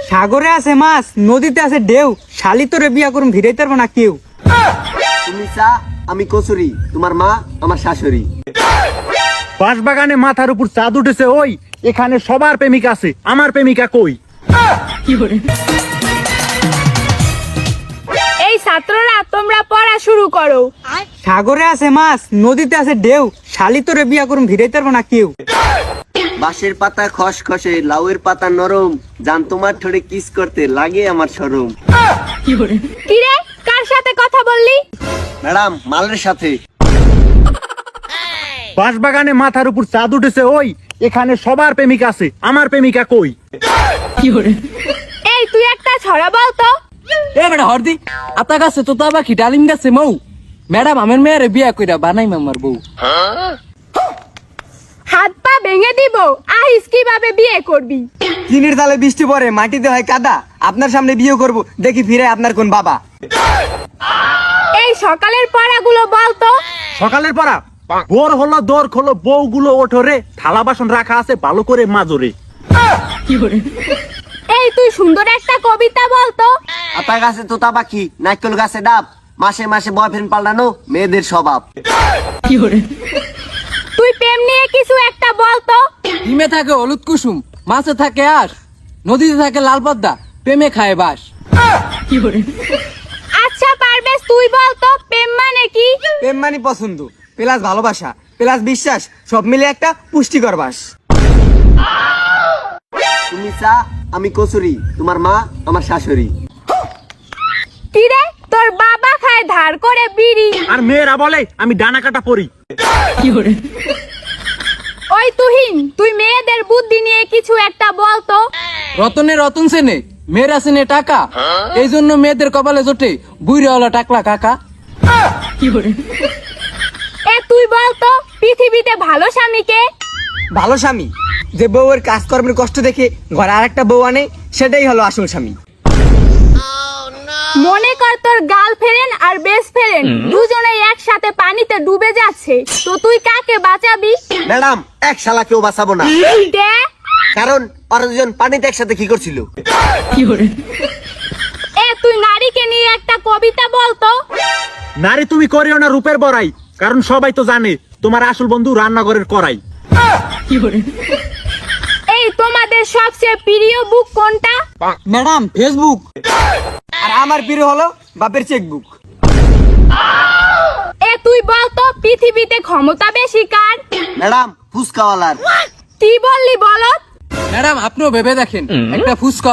সাগরে আছে মাছ, নদীতে আছে ঢেউ, শালি তোরে বিয়া করুম ভিড়াইতে পারবো না কেউ। তুমি চা আমি কচুরি, তোমার মা আমার শাশুড়ি। বাঁশবাগানে মাথার উপর চাঁদ উঠেছে ওই, এখানে সবার প্রেমিকা আছে, আমার প্রেমিকা কই? এই ছাত্ররা তোমরা পড়া শুরু করো। সাগরে আছে মাছ, নদীতে আছে ঢেউ, শালি তোরে বিয়া করুম ভিড়াইতে পারবো না কেউ। বাঁশের পাতা খসখসে, লাউয়ের পাতা নরম, জান তোমার ঠোঁটে কিস করতে লাগে আমার শরম। কিরে, কার সাথে কথা বললি? ম্যাডাম, মালের সাথে। বাঁশবাগানে মাথার উপর চাঁদ উঠেছে ওই, এখানে সবার প্রেমিকা আছে, আমার প্রেমিকা কই? এই তুই একটা ছড়া বল তো। এ বেটা হরদি, আতা গাছে তোতা পাখি ডালিম গাছে মৌ, ম্যাডাম আমার মেয়েরে বিয়া কইরা বানাই মামার বউ। হাত পা ভেঙে দিব, আহিস কিভাবে বিয়ে করবি? টিনের তালে বৃষ্টি পড়ে, মাটিতে হয় কাদা, আপনার সামনে বিয়ে করব, দেখি ফিরে আপনার কোন বাবা। এই সকালের পড়াগুলো বল তো। সকালের পড়া, ভোর হলো দোর খোলো, বউগুলো ওঠরে, থালা বাসন রাখা আছে ভালো করে মাজরে। এই তুই সুন্দর একটা কবিতা বল তো। আতা গাছে তোতা পাখি, নারকেল গাছে ডাব, মাসে মাসে বয়ফ্রেন্ড পাল্টানো মেয়েদের স্বভাব। তুই প্রেম নিয়ে কিছু একটা বল তো। ডিমে থাকে হলুদ কুসুম, মাছে থাকে আঁশ, নদীতে থাকে লাল পদ্মা, প্রেমে খায় বাস। আচ্ছা পারবেশ, তুই বল তো প্রেম মানে কি? প্রেম মানে পছন্দ, প্লাস ভালোবাসা, প্লাস বিশ্বাস, সব মিলে একটা পুষ্টিকর বাস। তুমি চা আমি কচুরি, তোমার মা আমার শাশুড়ি। কিরে, তোর বাবা খায় ধার করে বিড়ি। আর মেয়েরা বলে আমি ডানা কাটা পরি। ওই তুহিন, তুই মেয়েদের বুদ্ধি নিয়ে কিছু একটা বল তো। রতনে রতন সেনে, মেয়েরা সেনে টাকা, এই জন্য মেয়েদের কপালে জোটে বুইরে হলো টাকলা কাকা। এ তুই বল তো পৃথিবীতে ভালো স্বামীকে? ভালো স্বামী যে বউয়ের কাজকর্মের কষ্ট দেখে ঘরে আরেকটা বউ আনে, সেটাই হলো আসল স্বামী। মনে কর তোর গার্লফ্রেন্ড আর বেস্ট ফ্রেন্ড দুজনেই একসাথে পানিতে ডুবে যাচ্ছে, তো তুই কাকে বাঁচাবি? ম্যাডাম, এক শালা কেউ বাঁচাবো না, দে। কারণ ওরা দুজন পানিতে একসাথে কি করছিল। এ তুই নারীকে নিয়ে একটা কবিতা বল তো। নারী তুমি করিও না রূপের বড়াই, কারণ সবাই তো জানে তোমার আসল বন্ধু রান্নাঘরের করাই। এই তোমাদের সবচেয়ে প্রিয় বুক কোনটা? Madam, Facebook. আর আমার প্রিয় হলো বাপের চেকবুক। এ তুই বল তো পৃথিবীতে ক্ষমতা বেশি কার? ম্যাডাম, ফুসকাওয়ালার। কি বললি বলত? ম্যাডাম আপনিও ভেবে দেখেন, একটা ফুসকা